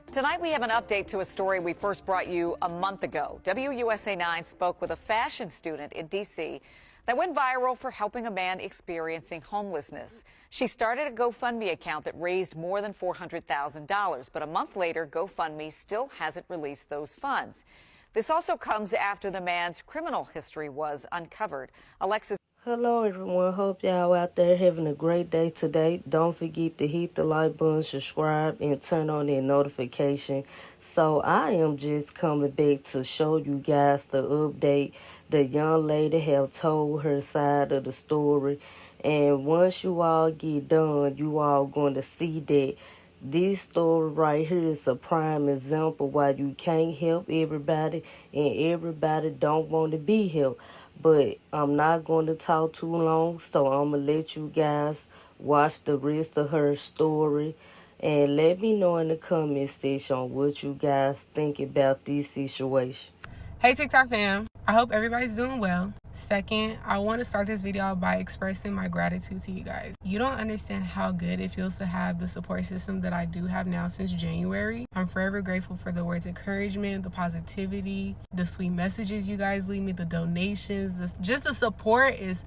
Tonight we have an update to a story we first brought you a month ago. WUSA 9 spoke with a fashion student in D.C. that went viral for helping a man experiencing homelessness. She started a GoFundMe account that raised more than $400,000, but a month later, GoFundMe still hasn't released those funds. This also comes after the man's criminal history was uncovered. Alexis. Hello everyone, hope y'all out there having a great day today. Don't forget to hit the like button, subscribe, and turn on that notification. So I am just coming back to show you guys the update. The young lady have told her side of the story, and once you all get done, you all going to see that this story right here is a prime example why you can't help everybody and everybody don't want to be helped. But I'm not going to talk too long, so I'm going to let you guys watch the rest of her story. And let me know in the comment section what you guys think about this situation. Hey TikTok fam, I hope everybody's doing well. Second, I want to start this video out by expressing my gratitude to you guys. You don't understand how good it feels to have the support system that I do have now since January. I'm forever grateful for the words of encouragement, the positivity, the sweet messages you guys leave me, the donations, just the support is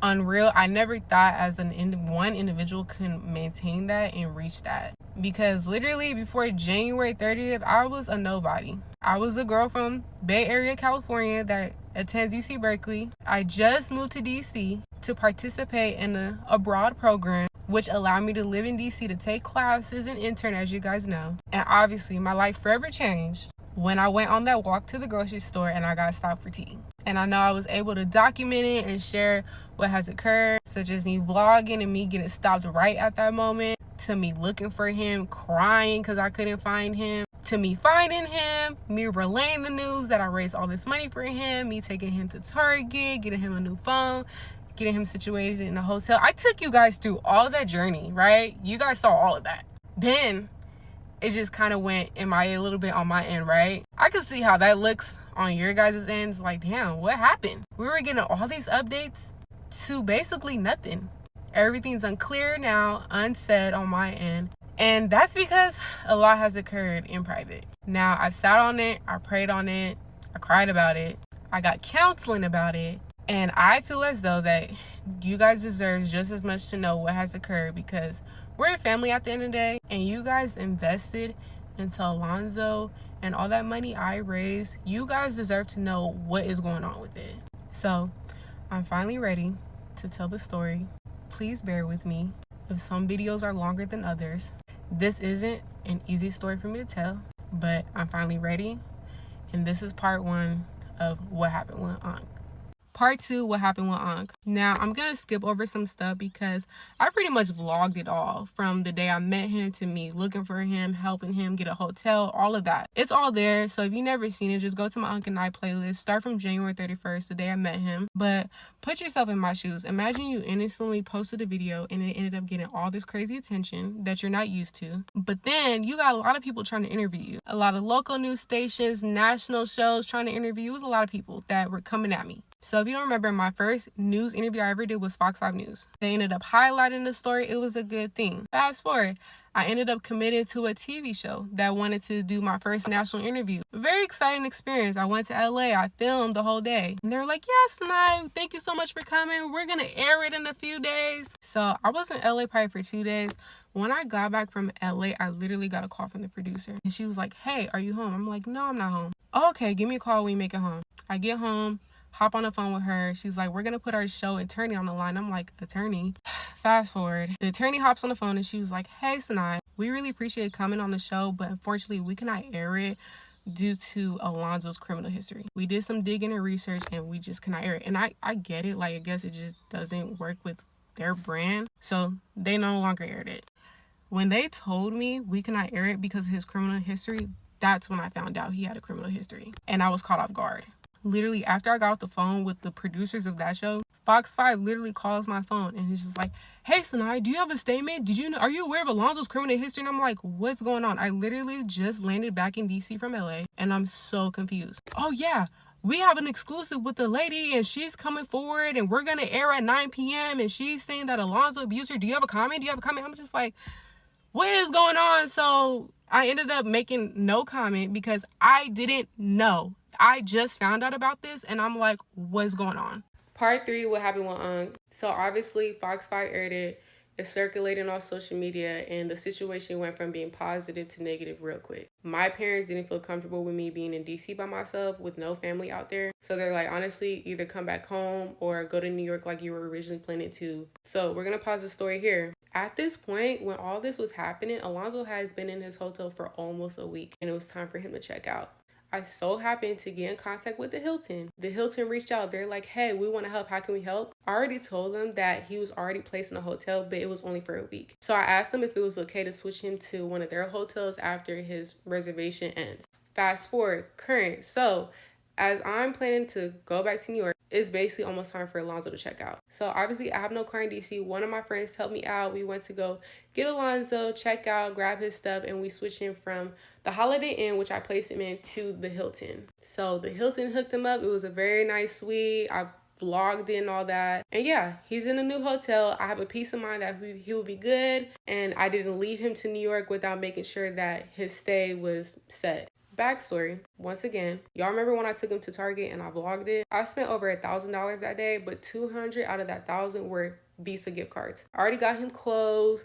unreal. I never thought as one individual could maintain that and reach that. Because literally before January 30th, I was a nobody. I was a girl from Bay Area, California that attends UC Berkeley. I just moved to DC to participate in a abroad program, which allowed me to live in DC to take classes and intern, as you guys know. And obviously my life forever changed when I went on that walk to the grocery store and I got stopped for tea. And I know I was able to document it and share what has occurred, such as me vlogging and me getting stopped right at that moment, to me looking for him, crying because I couldn't find him, to me finding him, me relaying the news that I raised all this money for him, me taking him to Target, getting him a new phone, getting him situated in a hotel. I took you guys through all of that journey, right? You guys saw all of that. Then it just kind of went MIA a little bit on my end, right? I could see how that looks on your guys' ends. Like, damn, what happened? We were getting all these updates to basically nothing. Everything's unclear now, unsaid on my end. And that's because a lot has occurred in private. Now, I've sat on it, I prayed on it, I cried about it, I got counseling about it. And I feel as though that you guys deserve just as much to know what has occurred, because we're a family at the end of the day, and you guys invested into Alonzo and all that money I raised. You guys deserve to know what is going on with it. So I'm finally ready to tell the story. Please bear with me if some videos are longer than others. This isn't an easy story for me to tell, but I'm finally ready. And this is part one of what happened with Ankh. Part two, what happened with Ankh. Now, I'm going to skip over some stuff because I pretty much vlogged it all from the day I met him to me looking for him, helping him get a hotel, all of that. It's all there. So if you've never seen it, just go to my Ankh and I playlist. Start from January 31st, the day I met him. But put yourself in my shoes. Imagine you innocently posted a video and it ended up getting all this crazy attention that you're not used to. But then you got a lot of people trying to interview you. A lot of local news stations, national shows trying to interview you. It was a lot of people that were coming at me. So if you don't remember, my first news interview I ever did was Fox 5 News. They ended up highlighting the story. It was a good thing. Fast forward, I ended up committing to a TV show that wanted to do my first national interview. A very exciting experience. I went to LA. I filmed the whole day. And they were like, yes, Sanai, thank you so much for coming. We're going to air it in a few days. So I was in LA probably for 2 days. When I got back from LA, I literally got a call from the producer. And she was like, hey, are you home? I'm like, no, I'm not home. Oh, okay, give me a call when you make it home. I get home. Hop on the phone with her. She's like, we're going to put our show attorney on the line. I'm like, attorney? Fast forward. The attorney hops on the phone and she was like, hey, Sanai, we really appreciate coming on the show, but unfortunately, we cannot air it due to Alonzo's criminal history. We did some digging and research and we just cannot air it. And I get it. Like, I guess it just doesn't work with their brand. So they no longer aired it. When they told me we cannot air it because of his criminal history, that's when I found out he had a criminal history. And I was caught off guard. Literally, after I got off the phone with the producers of that show, Fox 5 literally calls my phone and he's just like, hey, Sanai, do you have a statement? Are you aware of Alonzo's criminal history? And I'm like, what's going on? I literally just landed back in DC from LA and I'm so confused. Oh, yeah. We have an exclusive with the lady and she's coming forward and we're going to air at 9 p.m. and she's saying that Alonzo abused her. Do you have a comment? I'm just like, what is going on? So I ended up making no comment because I didn't know. I just found out about this and I'm like, what's going on? Part 3, what happened with Unc. So obviously Fox 5 aired it. It's circulating on social media and the situation went from being positive to negative real quick. My parents didn't feel comfortable with me being in DC by myself with no family out there. So they're like, honestly, either come back home or go to New York like you were originally planning to. So we're going to pause the story here. At this point, when all this was happening, Alonzo has been in his hotel for almost a week and it was time for him to check out. I so happened to get in contact with the Hilton. The Hilton reached out. They're like, hey, we want to help. How can we help? I already told them that he was already placed in a hotel, but it was only for a week. So I asked them if it was okay to switch him to one of their hotels after his reservation ends. Fast forward, current. So as I'm planning to go back to New York, it's basically almost time for Alonzo to check out. So obviously I have no car in DC. One of my friends helped me out. We went to go get Alonzo, check out, grab his stuff, and we switched him from the Holiday Inn, which I placed him in, to the Hilton. So the Hilton hooked him up. It was a very nice suite. I vlogged in all that. And yeah, he's in a new hotel. I have a peace of mind that he will be good. And I didn't leave him to New York without making sure that his stay was set. Backstory, once again, y'all remember when I took him to Target and I vlogged it? I spent over $1,000 that day, but 200 out of that 1,000 were Visa gift cards. I already got him clothes,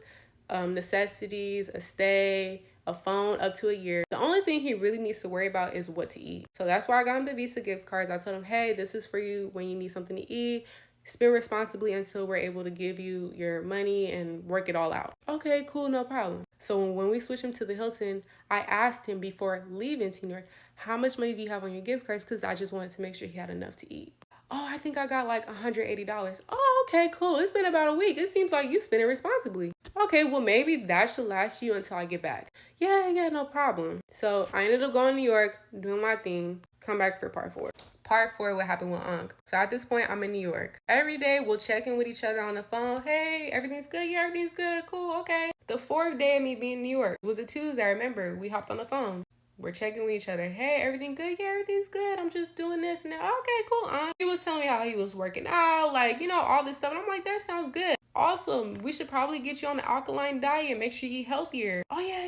necessities, a stay, a phone up to a year. The only thing he really needs to worry about is what to eat. So that's why I got him the Visa gift cards. I told him, hey, this is for you when you need something to eat. Spend responsibly until we're able to give you your money and work it all out. Okay, cool, no problem. So when we switched him to the Hilton, I asked him before leaving to New York, how much money do you have on your gift cards? Because I just wanted to make sure he had enough to eat. Oh, I think I got like $180. Oh, okay, cool. It's been about a week. It seems like you spend it responsibly. Okay, well, maybe that should last you until I get back. Yeah, no problem. So I ended up going to New York, doing my thing, come back for part 4. Part 4, what happened with Unc. So at this point, I'm in New York. Every day, we'll check in with each other on the phone. Hey, everything's good? Yeah, everything's good. Cool, okay. The 4th day of me being in New York, it was a Tuesday, I remember. We hopped on the phone. We're checking with each other. Hey, everything good? Yeah, everything's good. I'm just doing this and that. Okay, cool. He was telling me how he was working out, like, all this stuff. And I'm like, that sounds good. Also, we should probably get you on the alkaline diet and make sure you eat healthier. Oh, yeah,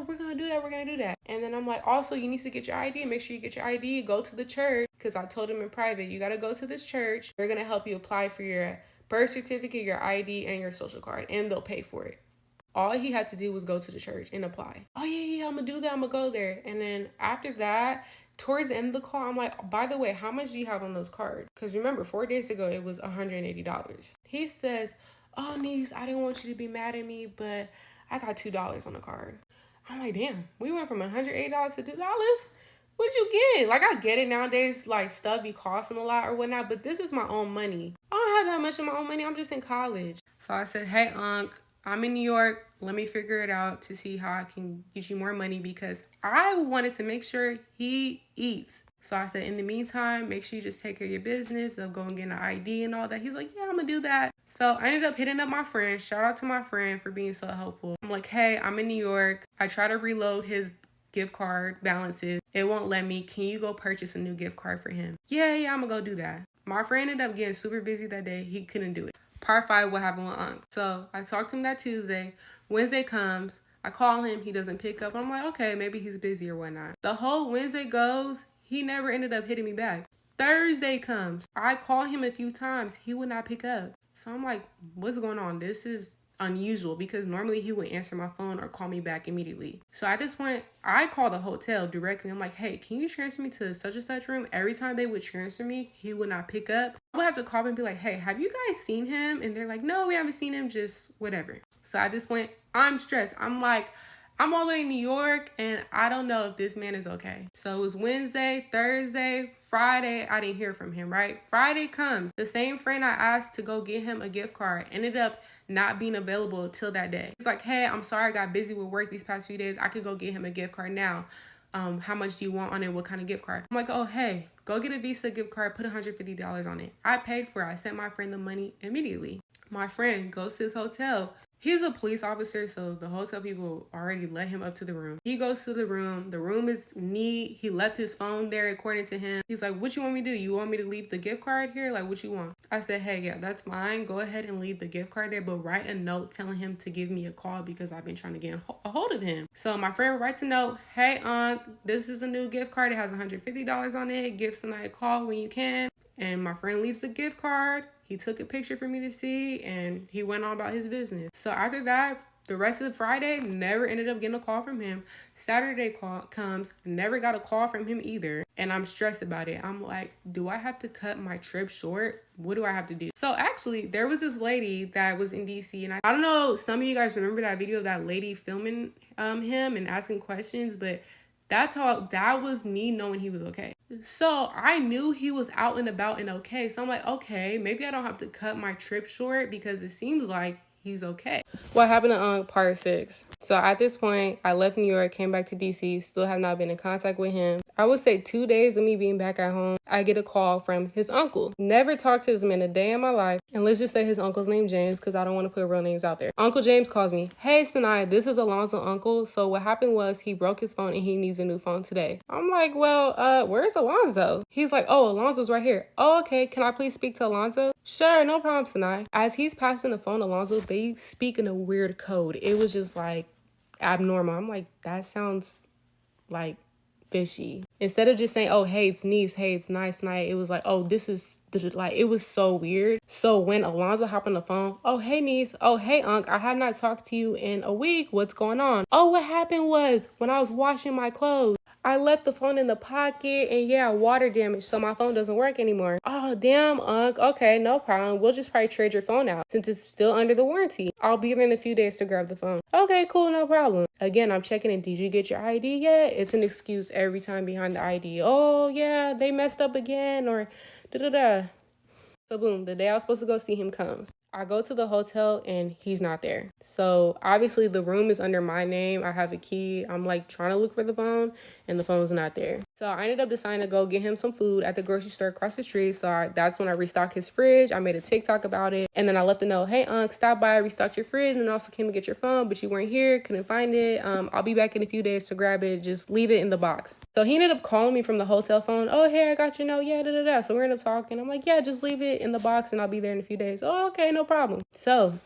we're going to do that. And then I'm like, also, you need to get your ID. Make sure you get your ID. Go to the church. Because I told him in private, you got to go to this church. They're going to help you apply for your birth certificate, your ID, and your social card. And they'll pay for it. All he had to do was go to the church and apply. Oh, yeah, I'm going to do that. I'm going to go there. And then after that, towards the end of the call, I'm like, by the way, how much do you have on those cards? Because remember, 4 days ago, it was $180. He says, oh, niece, I didn't want you to be mad at me, but I got $2 on the card. I'm like, damn, we went from $180 to $2? What'd you get? Like, I get it nowadays, like, stuff be costing a lot or whatnot, but this is my own money. I don't have that much of my own money. I'm just in college. So I said, hey, Unc, I'm in New York. Let me figure it out to see how I can get you more money because I wanted to make sure he eats. So I said, in the meantime, make sure you just take care of your business of going and getting an ID and all that. He's like, yeah, I'm going to do that. So I ended up hitting up my friend. Shout out to my friend for being so helpful. I'm like, hey, I'm in New York. I try to reload his gift card balances. It won't let me. Can you go purchase a new gift card for him? Yeah, I'm going to go do that. My friend ended up getting super busy that day. He couldn't do it. Part 5, what happened with Unc. So I talked to him that Tuesday. Wednesday comes. I call him. He doesn't pick up. I'm like, okay, maybe he's busy or whatnot. The whole Wednesday goes. He never ended up hitting me back. Thursday comes. I call him a few times. He would not pick up. So I'm like, what's going on? This is unusual because normally he would answer my phone or call me back immediately. So at this point, I called the hotel directly. I'm like, hey, can you transfer me to such and such room? Every time they would transfer me, he would not pick up. I would have to call him and be like, hey, have you guys seen him? And they're like, no, we haven't seen him, just whatever. So at this point, I'm stressed. I'm like, I'm all the way in New York and I don't know if this man is okay. So it was Wednesday, Thursday, Friday. I didn't hear from him, right? Friday comes. The same friend I asked to go get him a gift card ended up not being available till that day. He's like, hey, I'm sorry, I got busy with work these past few days. I could go get him a gift card now. How much do you want on it? What kind of gift card? I'm like, oh, hey, go get a Visa gift card, put $150 on it. I paid for it. I sent my friend the money immediately. My friend goes to his hotel. He's a police officer, so the hotel people already let him up to the room. He goes to the room. The room is neat. He left his phone there, according to him. He's like, what you want me to do? You want me to leave the gift card here? Like, what you want? I said, hey, yeah, that's fine. Go ahead and leave the gift card there, but write a note telling him to give me a call because I've been trying to get a hold of him. So my friend writes a note. Hey, this is a new gift card. It has $150 on it. Give somebody a call when you can. And my friend leaves the gift card. He took a picture for me to see, and he went on about his business. So after that, the rest of Friday, never ended up getting a call from him. Saturday comes, never got a call from him either. And I'm stressed about it. I'm like, do I have to cut my trip short? What do I have to do? So actually, there was this lady that was in DC, and I don't know, some of you guys remember that video of that lady filming him and asking questions, but that was me knowing he was okay. So I knew he was out and about and okay. So I'm like, okay, maybe I don't have to cut my trip short because it seems like he's okay. What happened to part 6? So at this point, I left New York, came back to DC, still have not been in contact with him. I would say 2 days of me being back at home, I get a call from his uncle. Never talked to this man a day in my life. And let's just say his uncle's name James because I don't want to put real names out there. Uncle James calls me. Hey, Sanaya, this is Alonzo uncle. So what happened was he broke his phone and he needs a new phone today. I'm like, well, where's Alonzo? He's like, oh, Alonzo's right here. Oh, okay. Can I please speak to Alonzo? Sure, no problem, Sanaya. As he's passing the phone, Alonzo, they speak in a weird code. It was just like abnormal. I'm like, that sounds like fishy. Instead of just saying, oh, hey, it's niece, hey, it's nice night, it was like, oh, this is like, it was so weird. So when Alonzo hopped on the phone, oh, hey, niece, oh, hey, unc, I have not talked to you in a week. What's going on? Oh, what happened was when I was washing my clothes, I left the phone in the pocket and yeah, water damage, so my phone doesn't work anymore. Oh, damn, unc. Okay, no problem. We'll just probably trade your phone out since it's still under the warranty. I'll be there in a few days to grab the phone. Okay, cool, no problem. Again, I'm checking in. Did you get your ID yet? It's an excuse every time behind the ID. Oh, yeah, they messed up again or da-da-da. So boom, the day I was supposed to go see him comes. I go to the hotel and he's not there. So obviously the room is under my name. I have a key. I'm like trying to look for the phone and the phone's not there. So I ended up deciding to go get him some food at the grocery store across the street. So that's when I restocked his fridge. I made a TikTok about it. And then I left a note, hey, unc, stop by, restocked your fridge and also came to get your phone, but you weren't here, couldn't find it. I'll be back in a few days to grab it. Just leave it in the box. So he ended up calling me from the hotel phone. Oh, hey, I got your note. Yeah, da-da-da. So we ended up talking. I'm like, yeah, just leave it in the box and I'll be there in a few days. Oh, okay, no problem. So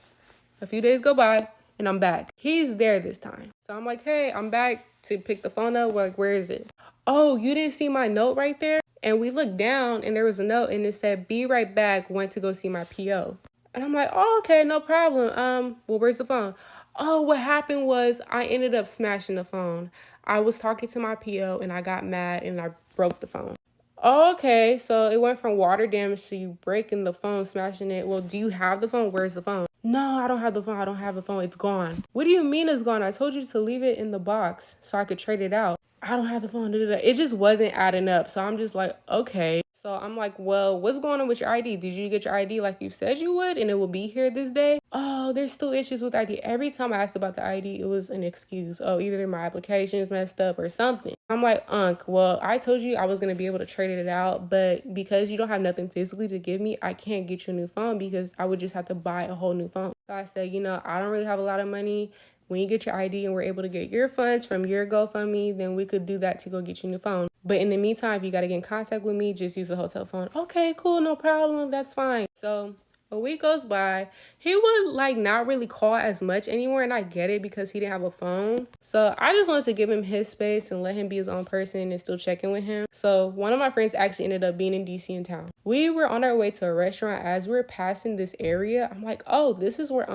a few days go by and I'm back. He's there this time. So I'm like, hey, I'm back to pick the phone up. Like, where is it? Oh, you didn't see my note right there? And we looked down and there was a note and it said, be right back, went to go see my PO. And I'm like, oh, okay, no problem. Well, where's the phone? Oh, what happened was I ended up smashing the phone. I was talking to my PO and I got mad and I broke the phone. Oh, okay, so it went from water damage to you breaking the phone, smashing it. Well, do you have the phone? Where's the phone? No, I don't have the phone. I don't have the phone. It's gone. What do you mean it's gone? I told you to leave it in the box so I could trade it out. I don't have the phone. It just wasn't adding up. So I'm just like, okay. So I'm like, well, what's going on with your ID? Did you get your ID like you said you would and it will be here this day? Oh, there's still issues with ID. Every time I asked about the ID, it was an excuse. Oh, either my application is messed up or something. I'm like, unc, well, I told you I was going to be able to trade it out, but because you don't have nothing physically to give me, I can't get you a new phone because I would just have to buy a whole new phone. So I said, I don't really have a lot of money. When you get your ID and we're able to get your funds from your GoFundMe, then we could do that to go get you a new phone. But in the meantime, if you got to get in contact with me, just use the hotel phone. Okay, cool, no problem. That's fine. So a week goes by. He would not really call as much anymore. And I get it because he didn't have a phone. So I just wanted to give him his space and let him be his own person and still check in with him. So one of my friends actually ended up being in DC in town. We were on our way to a restaurant. As we were passing this area, I'm like, oh, this is where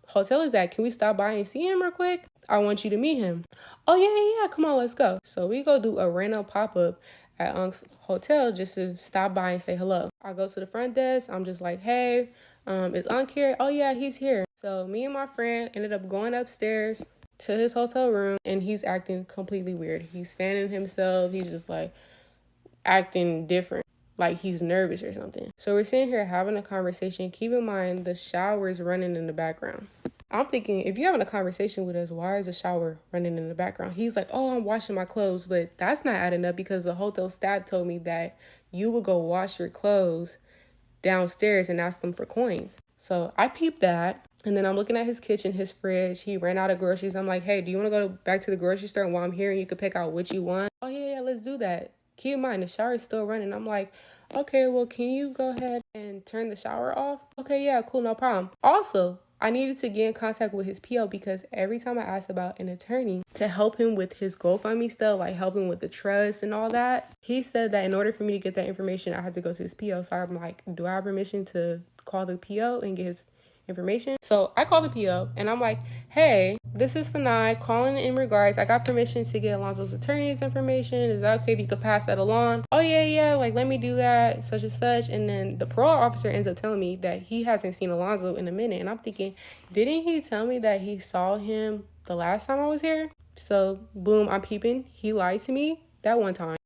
hotel is at. Can we stop by and see him real quick? I want you to meet him. Oh, yeah. Come on, let's go. So we go do a random pop-up at Unc's hotel just to stop by and say hello. I go to the front desk. I'm just like, hey, is Unc here? Oh, yeah, he's here. So me and my friend ended up going upstairs to his hotel room and he's acting completely weird. He's fanning himself. He's just like acting different, like he's nervous or something. So we're sitting here having a conversation. Keep in mind the shower is running in the background. I'm thinking, if you're having a conversation with us, why is the shower running in the background? He's like, oh, I'm washing my clothes. But that's not adding up because the hotel staff told me that you would go wash your clothes downstairs and ask them for coins. So I peeped that. And then I'm looking at his kitchen, his fridge. He ran out of groceries. I'm like, hey, do you want to go back to the grocery store while I'm here and you can pick out what you want? Oh, yeah, let's do that. Keep in mind, the shower is still running. I'm like, okay, well, can you go ahead and turn the shower off? Okay, yeah, cool, no problem. Also, I needed to get in contact with his PO because every time I asked about an attorney to help him with his GoFundMe stuff, like helping with the trust and all that, he said that in order for me to get that information, I had to go to his PO. So I'm like, do I have permission to call the PO and get his information? So I called the PO and I'm like, hey, this is Sanai calling in regards, I got permission to get Alonzo's attorney's information. Is that okay if you could pass that along? Oh yeah, like let me do that, such and such. And then the parole officer ends up telling me that he hasn't seen Alonzo in a minute. And I'm thinking, didn't he tell me that he saw him the last time I was here? So boom, I'm peeping. He lied to me that one time.